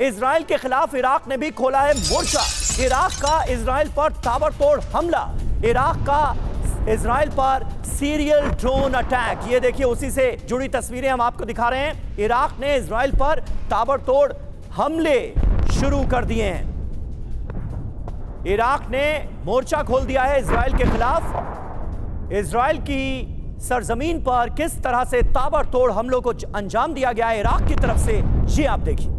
Israel के खिलाफ Iraq ने भी खोला है मोर्चा। इराक का इजराइल पर ताबड़तोड़ हमला, इराक का इजराइल पर सीरियल ड्रोन अटैक। ये देखिए, उसी से जुड़ी तस्वीरें हम आपको दिखा रहे हैं। इराक ने इजराइल पर ताबड़तोड़ हमले शुरू कर दिए हैं। इराक ने मोर्चा खोल दिया है इजराइल के खिलाफ। इजराइल की सरजमीन पर किस तरह से ताबड़तोड़ हमलों को अंजाम दिया गया है इराक की तरफ से, ये आप देखिए।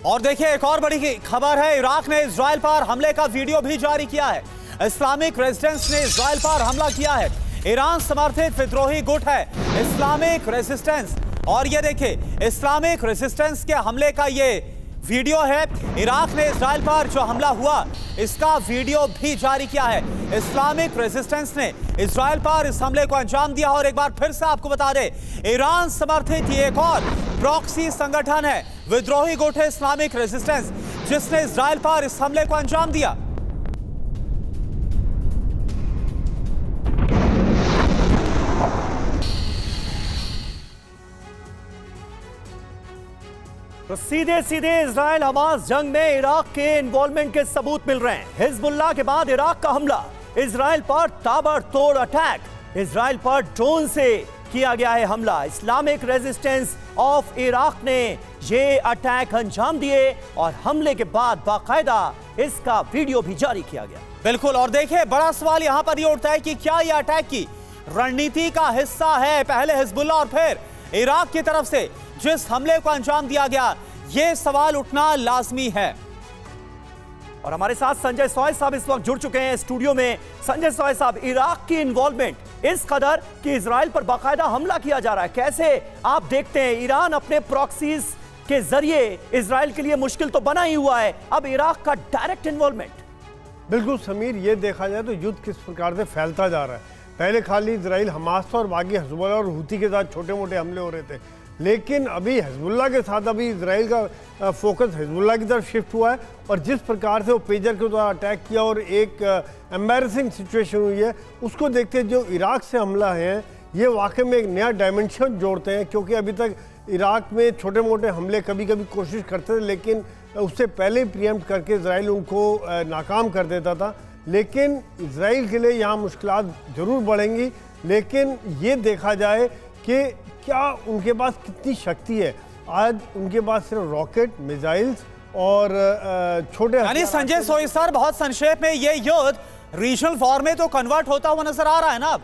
और देखिए, एक और बड़ी खबर है, इराक ने इजराइल पर हमले का वीडियो भी जारी किया है। इस्लामिक रेजिस्टेंस ने इजराइल पर हमला किया है। ईरान समर्थित विद्रोही गुट है इस्लामिक रेजिस्टेंस, और ये देखिए इस्लामिक रेजिस्टेंस के हमले का ये वीडियो है। इराक ने इजराइल पर जो हमला हुआ इसका वीडियो भी जारी किया है। इस्लामिक रेजिस्टेंस ने इजराइल पर इस हमले को अंजाम दिया। और एक बार फिर से आपको बता दें, ईरान समर्थित ये एक और प्रॉक्सी संगठन है, विद्रोही गुट है इस्लामिक रेजिस्टेंस, जिसने इजराइल पर इस हमले को अंजाम दिया। तो सीधे सीधे इजराइल हमास जंग में इराक के इन्वॉल्वमेंट के सबूत मिल रहे हैं। हिजबुल्लाह के बाद इराक का हमला, इजराइल पर ताबड़तोड़ अटैक, इजराइल पर ड्रोन से किया गया है हमला। इस्लामिक रेजिस्टेंस ऑफ इराक ने ये अटैक अंजाम दिए और हमले के बाद बाकायदा इसका वीडियो भी जारी किया गया। बिल्कुल, और देखिए बड़ा सवाल यहां पर ये उठता है कि क्या यह अटैक की रणनीति का हिस्सा है, पहले हिजबुल्लाह और फिर इराक की तरफ से जिस हमले को अंजाम दिया गया, यह सवाल उठना लाजमी है। और हमारे साथ संजय सॉय साहब इस वक्त जुड़ चुके हैं स्टूडियो में। संजय सॉय साहब, इराक की इन्वॉल्वमेंट इस कदर कि इजराइल पर बाकायदा हमला किया जा रहा है, कैसे आप देखते हैं? ईरान अपने प्रॉक्सीज के जरिए इजराइल के लिए मुश्किल तो बना ही हुआ है, अब इराक का डायरेक्ट इन्वॉल्वमेंट। बिल्कुल समीर, ये देखा जाए तो युद्ध किस प्रकार से फैलता जा रहा है। पहले खाली इजराइल हमास और बाकी हिजबुल्लाह और हुती के साथ छोटे मोटे हमले हो रहे थे, लेकिन अभी हिजबुल्लाह के साथ अभी इजराइल का फोकस हिजबुल्लाह की तरफ शिफ्ट हुआ है। और जिस प्रकार से वो पेजर के द्वारा अटैक किया और एक एम्बैरेसिंग सिचुएशन हुई है, उसको देखते हुए जो इराक से हमला है ये वाकई में एक नया डायमेंशन जोड़ते हैं। क्योंकि अभी तक इराक में छोटे मोटे हमले कभी कभी कोशिश करते थे, लेकिन उससे पहले प्रीएम्प्ट करके इजराइल उनको नाकाम कर देता था। लेकिन इजराइल के लिए यहाँ मुश्किलात ज़रूर बढ़ेंगी, लेकिन ये देखा जाए कि क्या उनके पास कितनी शक्ति है। आज उनके पास सिर्फ रॉकेट, मिसाइल्स और छोटे, यानी संजय सोई सर, बहुत संक्षेप में ये युद्ध रीजनल वॉर में तो कन्वर्ट होता हुआ नजर आ रहा है ना।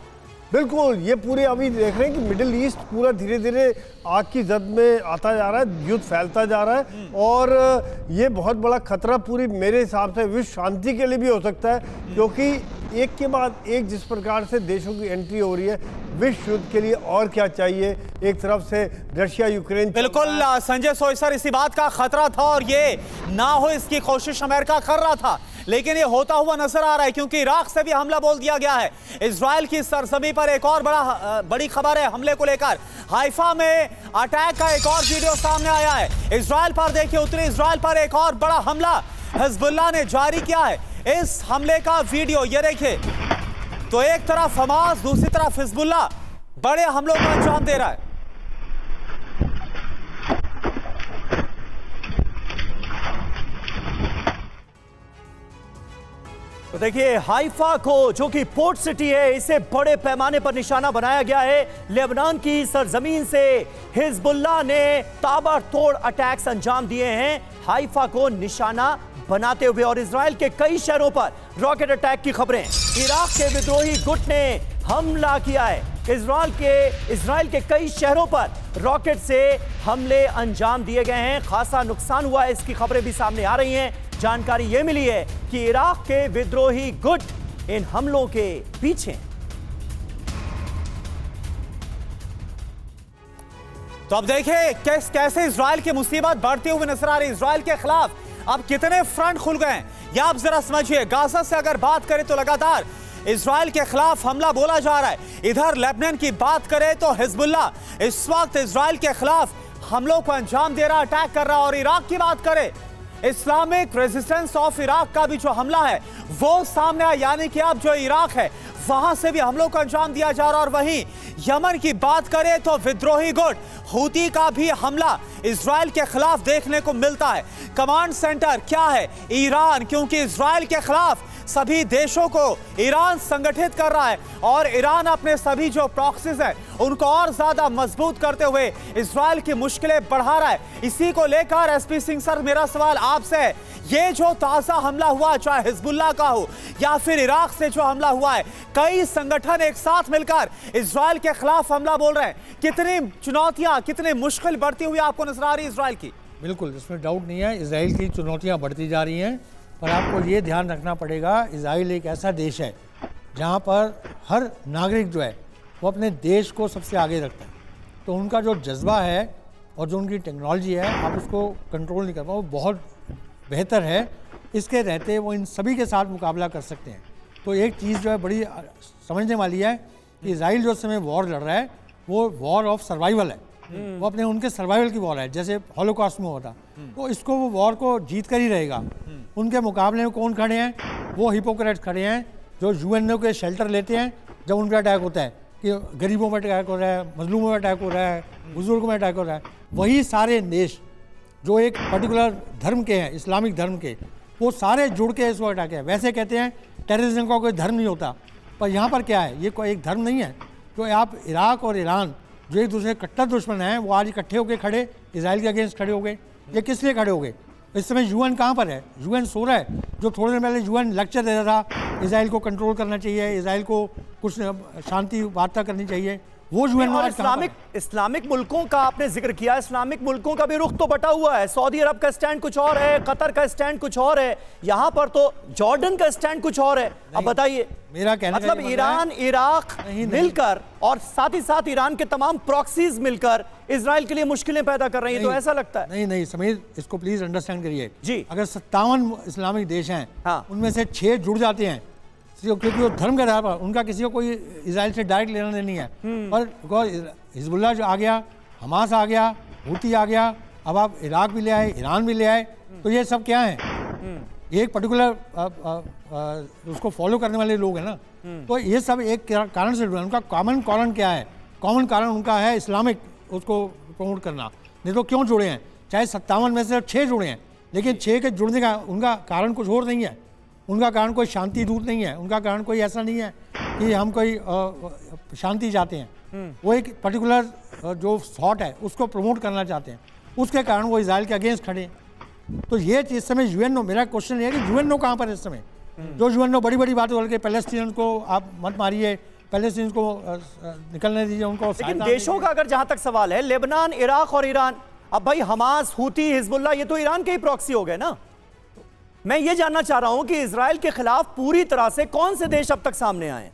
बिल्कुल, ये पूरे अभी देख रहे हैं कि मिडिल ईस्ट पूरा धीरे धीरे आग की जद में आता जा रहा है, युद्ध फैलता जा रहा है। और ये बहुत बड़ा खतरा पूरी मेरे हिसाब से विश्व शांति के लिए भी हो सकता है, क्योंकि एक के बाद एक जिस प्रकार से देशों की एंट्री हो रही है, विश्व युद्ध के लिए और क्या चाहिए। एक तरफ से रशिया यूक्रेन, बिल्कुल संजय सोई सर, इसी बात का खतरा था और ये ना हो इसकी कोशिश अमेरिका कर रहा था, लेकिन ये होता हुआ नजर आ रहा है, क्योंकि इराक से भी हमला बोल दिया गया है। इजराइल की सरजमी पर एक और बड़ी खबर है हमले को लेकर। हाइफा में अटैक का एक और वीडियो सामने आया है। इजराइल पर देखिए, उत्तरी इजराइल पर एक और बड़ा हमला हिजबुल्लाह ने जारी किया है। इस हमले का वीडियो ये देखिए, तो एक तरफ हमास, दूसरी तरफ हिजबुल्लाह बड़े हमलों को अंजाम दे रहा है। तो देखिए, हाइफा को, जो कि पोर्ट सिटी है, इसे बड़े पैमाने पर निशाना बनाया गया है। लेबनान की सरजमीन से हिजबुल्लाह ने ताबड़तोड़ अटैक्स अंजाम दिए हैं हाइफा को निशाना बनाते हुए। और इजराइल के कई शहरों पर रॉकेट अटैक की खबरें। इराक के विद्रोही गुट ने हमला किया है। इजराइल के कई शहरों पर रॉकेट से हमले अंजाम दिए गए हैं, खासा नुकसान हुआ है, इसकी खबरें भी सामने आ रही हैं। जानकारी यह मिली है कि इराक के विद्रोही गुट इन हमलों के पीछे। तो अब देखिए कैसे इजराइल की मुसीबत बढ़ती हुई नजर आ रही है। इजराइल के खिलाफ अब कितने फ्रंट खुल गए हैं, या आप जरा समझिए। गाजा से अगर बात करें तो लगातार इजराइल के खिलाफ हमला बोला जा रहा है। इधर लेबनान की बात करें तो हिजबुल्लाह इस वक्त इजराइल के खिलाफ हमलों को अंजाम दे रहा, अटैक कर रहा। और इराक की बात करें, इस्लामिक रेजिस्टेंस ऑफ इराक का भी जो हमला है वो सामने आया, यानी कि अब जो इराक है वहां से भी हमलों को अंजाम दिया जा रहा है। और वहीं यमन की बात करें तो विद्रोही गुट हूती का भी हमला इजराइल के खिलाफ देखने को मिलता है। कमांड सेंटर क्या है? ईरान, क्योंकि इजराइल के खिलाफ सभी देशों को ईरान संगठित कर रहा है और ईरान अपने सभी जो प्रॉक्सीज हैं उनको और ज्यादा मजबूत करते हुए इजराइल की मुश्किलें बढ़ा रहा है। इसी को लेकर एसपी सिंह सर, मेरा सवाल आपसे है, ये जो ताजा हमला हुआ, चाहे हिजबुल्लाह का हो या फिर इराक से जो हमला हुआ है, कई संगठन एक साथ मिलकर इजराइल के खिलाफ हमला बोल रहे हैं, कितनी चुनौतियां, कितनी मुश्किल बढ़ती हुई आपको नजर आ रही है इजराइल की? बिल्कुल, इसमें डाउट नहीं है, इजराइल की चुनौतियां बढ़ती जा रही हैं। पर आपको ये ध्यान रखना पड़ेगा, इजराइल एक ऐसा देश है जहाँ पर हर नागरिक जो है वो अपने देश को सबसे आगे रखता है। तो उनका जो जज्बा है और जो उनकी टेक्नोलॉजी है, आप उसको कंट्रोल नहीं कर पाओ, वो बहुत बेहतर है। इसके रहते वो इन सभी के साथ मुकाबला कर सकते हैं। तो एक चीज़ जो है बड़ी समझने वाली है कि इजराइल जो समय वॉर लड़ रहा है वो वॉर ऑफ सर्वाइवल है। वो अपने उनके सर्वाइवल की वॉर है, जैसे हॉलोकॉस्ट में होता। तो इसको वो वॉर को जीत कर ही रहेगा। उनके मुकाबले में कौन खड़े हैं? वो हिपोक्रेट्स खड़े हैं जो यूएनओ के शेल्टर लेते हैं जब उन पर अटैक होता है कि गरीबों में अटैक हो रहा है, मजलूमों में अटैक हो रहा है, बुजुर्गों में अटैक हो रहा है। वही सारे देश जो एक पर्टिकुलर धर्म के हैं, इस्लामिक धर्म के, वो सारे जुड़ के इसको अटैक है। वैसे कहते हैं टेररिज्म का कोई धर्म नहीं होता, पर यहाँ पर क्या है, ये कोई एक धर्म नहीं है। तो आप इराक और ईरान जो एक दूसरे कट्टर दुश्मन हैं, वो आज इकट्ठे होकर खड़े इजराइल के अगेंस्ट खड़े हो गए। ये किस लिए खड़े हो गए? इस समय यूएन कहाँ पर है? यूएन सो रहा है। जो थोड़े दिन पहले यूएन लेक्चर दे रहा था, इजराइल को कंट्रोल करना चाहिए, इजराइल को कुछ शांति वार्ता करनी चाहिए, वो यूएन में इस्लामिक मुल्कों का आपने जिक्र किया। इस्लामिक मुल्कों का भी रुख तो बटा हुआ है। सऊदी अरब का स्टैंड कुछ और है, कतर का स्टैंड कुछ और है, यहाँ पर तो जॉर्डन का स्टैंड कुछ और है। अब बताइए, मेरा कहना मतलब ईरान, इराक मिलकर और साथ ही साथ ईरान के तमाम प्रॉक्सीज मिलकर इजराइल के लिए मुश्किलें पैदा कर रही हैं, तो ऐसा लगता है? नहीं समीर, इसको प्लीज अंडरस्टैंड करिए जी। अगर 57 इस्लामिक देश हैं, हाँ, उनमें से 6 जुड़ जाते हैं क्योंकि वो धर्म के आधार पर, उनका किसी को कोई इजराइल से डायरेक्ट लेना देना नहीं है। पर हिजबुल्लाह जो आ गया, हमास आ गया, हूती आ गया, अब आप इराक भी ले आए, ईरान भी ले आए, तो ये सब क्या है? एक पर्टिकुलर उसको फॉलो करने वाले लोग हैं ना। तो ये सब एक कारण से जुड़े। उनका कॉमन कारण क्या है? कॉमन कारण उनका है इस्लामिक, उसको प्रमोट करना। नहीं तो क्यों जुड़े हैं? चाहे 57 में से 6 जुड़े हैं, लेकिन 6 के जुड़ने का उनका कारण कुछ और नहीं है। उनका कारण कोई शांति दूत नहीं है, उनका कारण कोई ऐसा नहीं है कि हम कोई शांति चाहते हैं। वो एक पर्टिकुलर जो थॉट है उसको प्रमोट करना चाहते हैं, उसके कारण वो इजराइल के अगेंस्ट खड़े हैं। तो ये इस समय यूएनओ, मेरा क्वेश्चन ये है कि यूएनओ कहाँ पर है इस समय? जो यूएनओ बड़ी बड़ी बातें बोल के पैलेस्टीनियंस को आप मत मारिए, पैलेस्टीनियंस को निकलने दीजिए, उनको। लेकिन देशों का अगर जहां तक सवाल है, लेबनान, इराक और ईरान, अब भाई हमास, हूती, हिजबुल्लाह, ये तो ईरान के ही प्रॉक्सी हो गए ना। मैं ये जानना चाह रहा हूं कि इजराइल के खिलाफ पूरी तरह से कौन से देश अब तक सामने आए?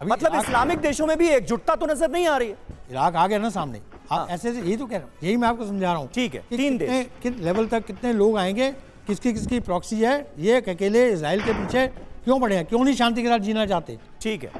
मतलब इस्लामिक देशों में भी एकजुटता तो नजर नहीं आ रही है। इराक आ गया ना सामने। आप ऐसे यही तो कह रहा हूँ, यही मैं आपको समझा रहा हूँ। ठीक है, 3 देश किस लेवल तक कितने लोग आएंगे, किसकी प्रॉक्सी है, ये अकेले इजराइल के पीछे क्यों पड़े हैं, क्यों नहीं शांति के साथ जीना चाहते? ठीक है।